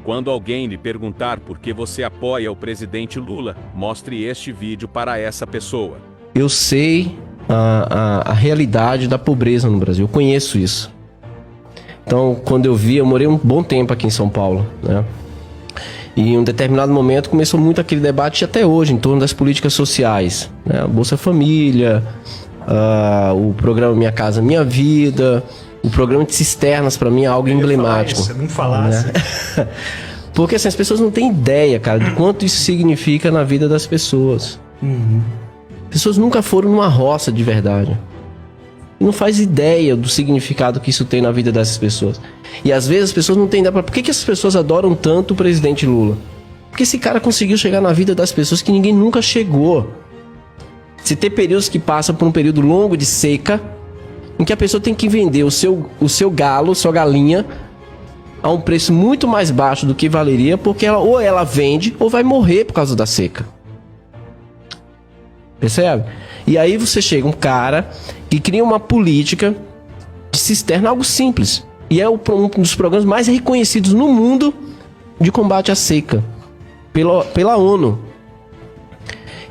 Quando alguém lhe perguntar por que você apoia o presidente Lula, mostre este vídeo para essa pessoa. Eu sei a realidade da pobreza no Brasil, eu conheço isso. Então, quando eu morei um bom tempo aqui em São Paulo, né? E em um determinado momento começou muito aquele debate até hoje em torno das políticas sociais, né? Bolsa Família, o programa Minha Casa Minha Vida, o programa de cisternas, para mim é algo emblemático. Se não falasse. Né? Porque assim, as pessoas não têm ideia, cara, de quanto isso significa na vida das pessoas. As pessoas nunca foram numa roça de verdade. Não faz ideia do significado que isso tem na vida dessas pessoas. E às vezes as pessoas não têm ideia. Por que essas pessoas adoram tanto o presidente Lula? Porque esse cara conseguiu chegar na vida das pessoas que ninguém nunca chegou. Você tem períodos que passam por um período longo de seca, em que a pessoa tem que vender o seu galo, sua galinha, a um preço muito mais baixo do que valeria, porque ela vende ou vai morrer por causa da seca. Percebe? E aí você chega um cara que cria uma política de cisterna, algo simples. E é um dos programas mais reconhecidos no mundo de combate à seca, pela ONU.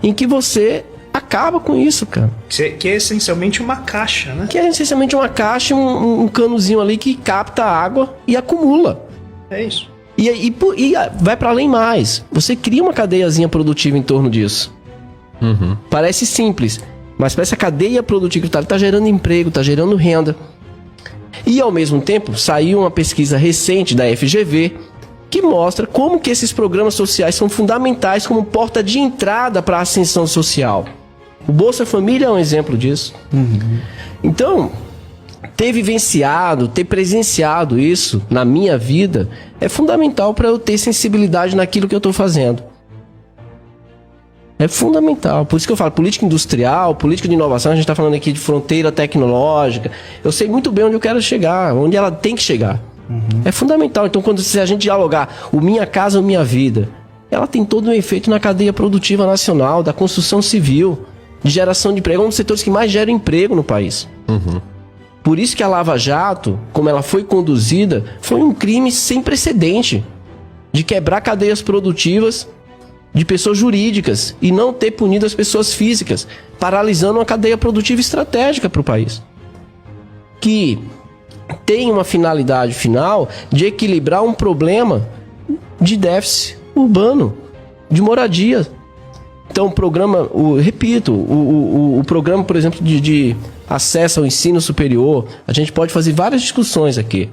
Em que você acaba com isso, cara. Que é essencialmente uma caixa, né? Que é essencialmente uma caixa, um canozinho ali que capta a água e acumula. É isso. E vai para além mais. Você cria uma cadeiazinha produtiva em torno disso. Parece simples, mas para essa cadeia produtiva que está gerando emprego, está gerando renda. E ao mesmo tempo saiu uma pesquisa recente da FGV que mostra como que esses programas sociais são fundamentais como porta de entrada para a ascensão social. O Bolsa Família é um exemplo disso. Então, ter presenciado isso na minha vida é fundamental para eu ter sensibilidade naquilo que eu estou fazendo. É fundamental. Por isso que eu falo política industrial, política de inovação. A gente está falando aqui de fronteira tecnológica. Eu sei muito bem onde eu quero chegar, onde ela tem que chegar. É fundamental. Então, se a gente dialogar o Minha Casa, Minha Vida, ela tem todo um efeito na cadeia produtiva nacional, da construção civil, de geração de emprego. É um dos setores que mais gera emprego no país. Por isso que a Lava Jato, como ela foi conduzida, foi um crime sem precedente de quebrar cadeias produtivas de pessoas jurídicas e não ter punido as pessoas físicas, paralisando uma cadeia produtiva estratégica para o país, que tem uma finalidade final de equilibrar um problema de déficit urbano, de moradia. Então o programa, o programa, por exemplo, de acesso ao ensino superior, a gente pode fazer várias discussões aqui.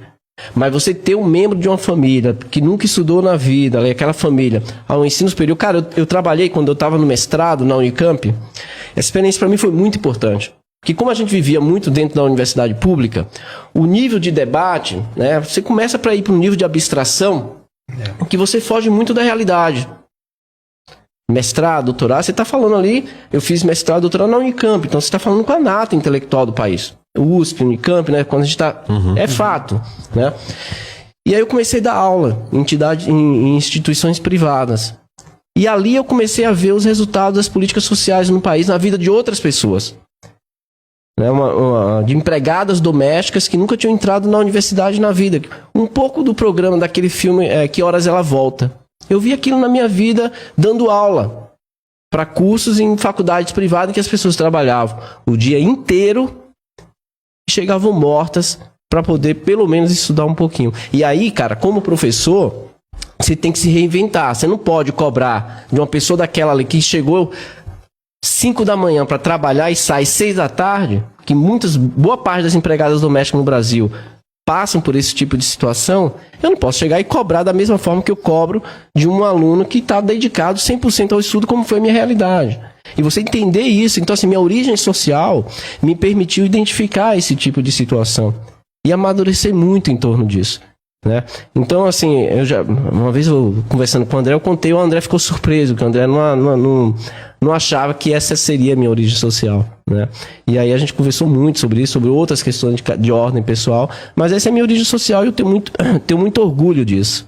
Mas você ter um membro de uma família que nunca estudou na vida, aquela família, ao ensino superior. Cara, eu trabalhei quando eu estava no mestrado na Unicamp. Essa experiência para mim foi muito importante. Porque como a gente vivia muito dentro da universidade pública, o nível de debate, né, você começa para ir para um nível de abstração que você foge muito da realidade. Mestrado, doutorado, você está falando ali, eu fiz mestrado, doutorado na Unicamp, então você está falando com a nata intelectual do país. USP, Unicamp, né? Quando a gente tá... É fato, né? E aí eu comecei a dar aula em instituições privadas. E ali eu comecei a ver os resultados das políticas sociais no país, na vida de outras pessoas. Né? De empregadas domésticas que nunca tinham entrado na universidade na vida. Um pouco do programa daquele filme Que Horas Ela Volta. Eu vi aquilo na minha vida dando aula para cursos em faculdades privadas que as pessoas trabalhavam o dia inteiro, chegavam mortas para poder pelo menos estudar um pouquinho. E aí, cara, como professor, você tem que se reinventar. Você não pode cobrar de uma pessoa daquela ali que chegou 5 da manhã para trabalhar e sai 6 da tarde, que boa parte das empregadas domésticas no Brasil passam por esse tipo de situação. Eu não posso chegar e cobrar da mesma forma que eu cobro de um aluno que está dedicado 100% ao estudo, como foi a minha realidade. E você entender isso. Então, assim, minha origem social me permitiu identificar esse tipo de situação e amadurecer muito em torno disso, né? Então, assim, uma vez conversando com o André, eu contei, o André ficou surpreso, que o André não achava que essa seria a minha origem social, né? E aí a gente conversou muito sobre isso, sobre outras questões de ordem pessoal, mas essa é a minha origem social e eu tenho muito orgulho disso.